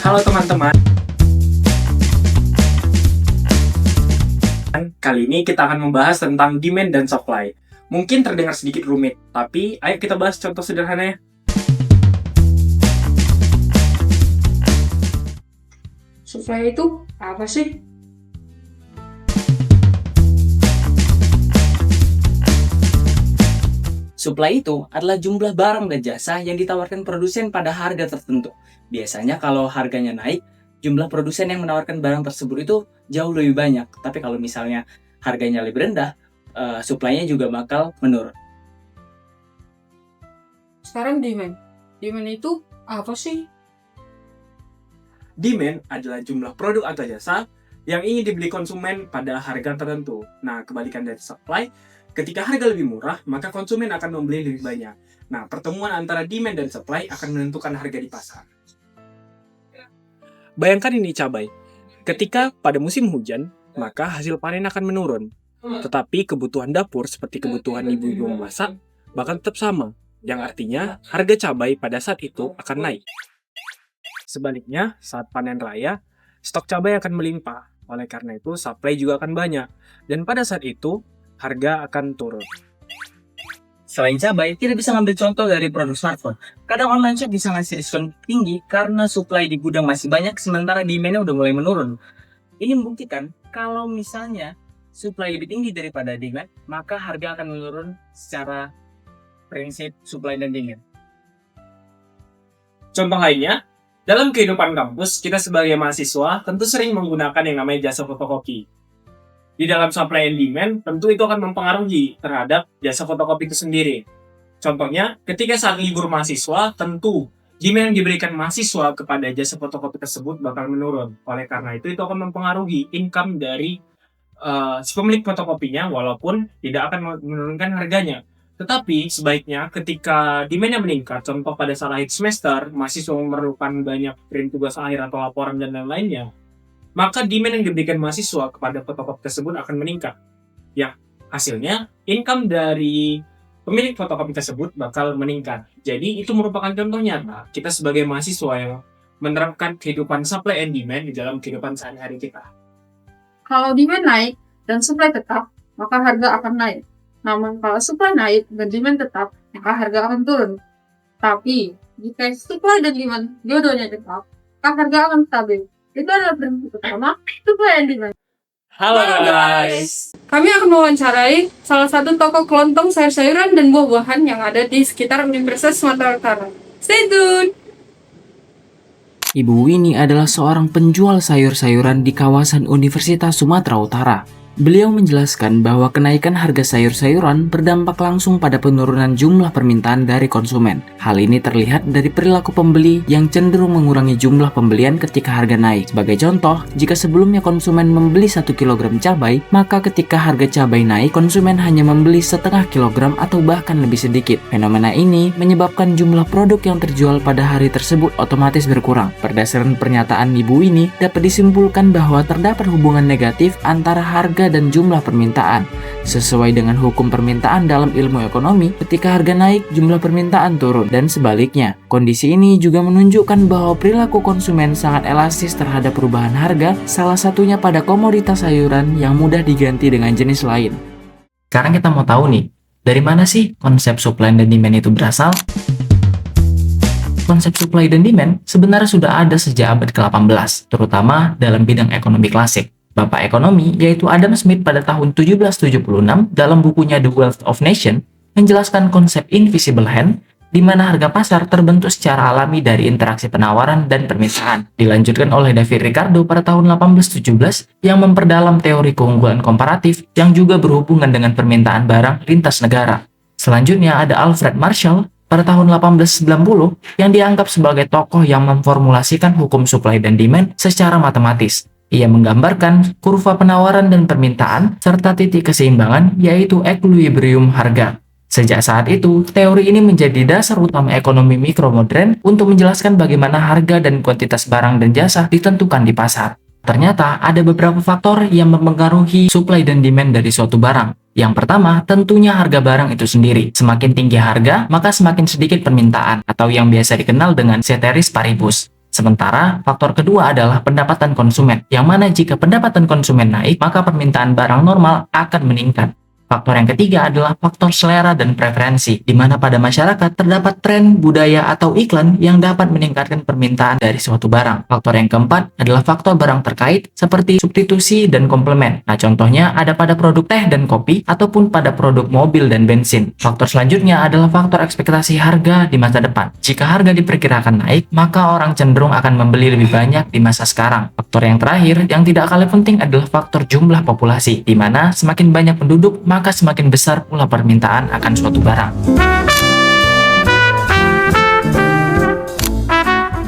Halo teman-teman, kali ini kita akan membahas tentang demand dan supply. Mungkin terdengar sedikit rumit, tapi ayo kita bahas contoh sederhananya. Supply itu apa sih? Supply itu adalah jumlah barang dan jasa yang ditawarkan produsen pada harga tertentu. Biasanya kalau harganya naik, jumlah produsen yang menawarkan barang tersebut itu jauh lebih banyak. Tapi kalau misalnya harganya lebih rendah, supply-nya juga bakal menurun. Sekarang demand. Demand itu apa sih? Demand adalah jumlah produk atau jasa yang ingin dibeli konsumen pada harga tertentu. Nah, kebalikan dari supply, ketika harga lebih murah, maka konsumen akan membeli lebih banyak. Nah, pertemuan antara demand dan supply akan menentukan harga di pasar. Bayangkan ini cabai. Ketika pada musim hujan, maka hasil panen akan menurun. Tetapi kebutuhan dapur seperti kebutuhan ibu-ibu memasak bahkan tetap sama. Yang artinya harga cabai pada saat itu akan naik. Sebaliknya, saat panen raya, stok cabai akan melimpah. Oleh karena itu, supply juga akan banyak. Dan pada saat itu, harga akan turun. Selain cabai, kita bisa ngambil contoh dari produk smartphone. Kadang online shop bisa ngasih diskon tinggi karena supply di gudang masih banyak, sementara demand-nya udah mulai menurun. Ini membuktikan kalau misalnya supply lebih tinggi daripada demand, maka harga akan menurun secara prinsip supply dan demand. Contoh lainnya, dalam kehidupan kampus, kita sebagai mahasiswa tentu sering menggunakan yang namanya jasa fotokopi. Di dalam supply and demand, tentu itu akan mempengaruhi terhadap jasa fotokopi itu sendiri. Contohnya, ketika saat libur mahasiswa, tentu demand yang diberikan mahasiswa kepada jasa fotokopi tersebut bakal menurun. Oleh karena itu akan mempengaruhi income dari si pemilik fotokopinya, walaupun tidak akan menurunkan harganya. Tetapi sebaiknya ketika demand-nya meningkat, contoh pada saat akhir semester, mahasiswa memerlukan banyak print tugas akhir atau laporan dan lain-lainnya, maka demand yang diberikan mahasiswa kepada fotokopi tersebut akan meningkat. Ya, hasilnya income dari pemilik fotokopi tersebut bakal meningkat. Jadi itu merupakan contoh nyata kita sebagai mahasiswa yang menerapkan kehidupan supply and demand di dalam kehidupan sehari-hari kita. Kalau demand naik dan supply tetap, maka harga akan naik. Namun kalau supply naik dan demand tetap, maka harga akan turun. Tapi jika supply dan demand dua-duanya tetap, maka harga akan stabil. Itu adalah prinsip pertama, supply and demand. Halo guys! Kami akan mewawancarai salah satu toko kelontong sayur-sayuran dan buah-buahan yang ada di sekitar Universitas Sumatera Utara. Stay tune! Ibu Winnie adalah seorang penjual sayur-sayuran di kawasan Universitas Sumatera Utara. Beliau menjelaskan bahwa kenaikan harga sayur-sayuran berdampak langsung pada penurunan jumlah permintaan dari konsumen. Hal ini terlihat dari perilaku pembeli yang cenderung mengurangi jumlah pembelian ketika harga naik. Sebagai contoh, jika sebelumnya konsumen membeli 1 kg cabai, maka ketika harga cabai naik, konsumen hanya membeli setengah kilogram atau bahkan lebih sedikit. Fenomena ini menyebabkan jumlah produk yang terjual pada hari tersebut otomatis berkurang. Berdasarkan pernyataan Ibu ini, dapat disimpulkan bahwa terdapat hubungan negatif antara harga dan jumlah permintaan. Sesuai dengan hukum permintaan dalam ilmu ekonomi, ketika harga naik, jumlah permintaan turun, dan sebaliknya. Kondisi ini juga menunjukkan bahwa perilaku konsumen sangat elastis terhadap perubahan harga, salah satunya pada komoditas sayuran yang mudah diganti dengan jenis lain. Sekarang kita mau tahu nih, dari mana sih konsep supply dan demand itu berasal? Konsep supply dan demand sebenarnya sudah ada sejak abad ke-18, terutama dalam bidang ekonomi klasik. Bapak ekonomi yaitu Adam Smith pada tahun 1776 dalam bukunya The Wealth of Nations menjelaskan konsep invisible hand di mana harga pasar terbentuk secara alami dari interaksi penawaran dan permintaan. Dilanjutkan oleh David Ricardo pada tahun 1817 yang memperdalam teori keunggulan komparatif yang juga berhubungan dengan permintaan barang lintas negara. Selanjutnya ada Alfred Marshall pada tahun 1890 yang dianggap sebagai tokoh yang memformulasikan hukum supply dan demand secara matematis. Ia menggambarkan kurva penawaran dan permintaan serta titik keseimbangan yaitu equilibrium harga. Sejak saat itu, teori ini menjadi dasar utama ekonomi mikro modern untuk menjelaskan bagaimana harga dan kuantitas barang dan jasa ditentukan di pasar. Ternyata ada beberapa faktor yang mempengaruhi supply dan demand dari suatu barang. Yang pertama, tentunya harga barang itu sendiri. Semakin tinggi harga, maka semakin sedikit permintaan, atau yang biasa dikenal dengan ceteris paribus. Sementara faktor kedua adalah pendapatan konsumen, yang mana jika pendapatan konsumen naik, maka permintaan barang normal akan meningkat. Faktor yang ketiga adalah faktor selera dan preferensi, di mana pada masyarakat terdapat tren, budaya, atau iklan yang dapat meningkatkan permintaan dari suatu barang. Faktor yang keempat adalah faktor barang terkait, seperti substitusi dan komplement. Nah, contohnya ada pada produk teh dan kopi, ataupun pada produk mobil dan bensin. Faktor selanjutnya adalah faktor ekspektasi harga di masa depan. Jika harga diperkirakan naik, maka orang cenderung akan membeli lebih banyak di masa sekarang. Faktor yang terakhir, yang tidak kalah penting adalah faktor jumlah populasi, di mana semakin banyak penduduk, maka semakin besar pula permintaan akan suatu barang.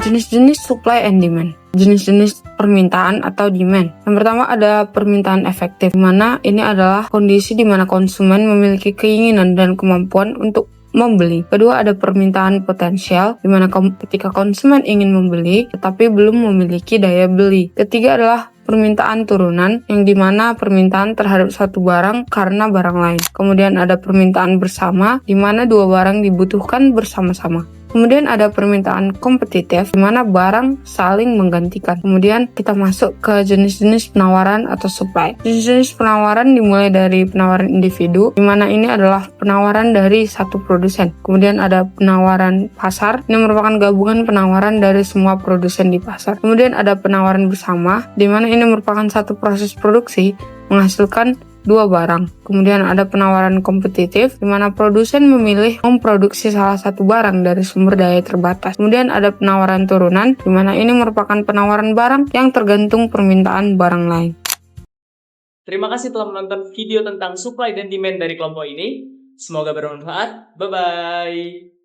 Jenis-jenis supply and demand. Jenis-jenis permintaan atau demand. Yang pertama ada permintaan efektif, di mana ini adalah kondisi di mana konsumen memiliki keinginan dan kemampuan untuk membeli. Kedua ada permintaan potensial, di mana ketika konsumen ingin membeli tetapi belum memiliki daya beli. Ketiga adalah permintaan turunan, yang dimana permintaan terhadap satu barang karena barang lain. Kemudian ada permintaan bersama, di mana dua barang dibutuhkan bersama-sama. Kemudian ada permintaan kompetitif, di mana barang saling menggantikan. Kemudian kita masuk ke jenis-jenis penawaran atau supply. Jenis-jenis penawaran dimulai dari penawaran individu, di mana ini adalah penawaran dari satu produsen. Kemudian ada penawaran pasar, ini merupakan gabungan penawaran dari semua produsen di pasar. Kemudian ada penawaran bersama, di mana ini merupakan satu proses produksi menghasilkan dua barang. Kemudian ada penawaran kompetitif, di mana produsen memilih memproduksi salah satu barang dari sumber daya terbatas. Kemudian ada penawaran turunan, di mana ini merupakan penawaran barang yang tergantung permintaan barang lain. Terima kasih telah menonton video tentang supply dan demand dari kelompok ini. Semoga bermanfaat. Bye-bye.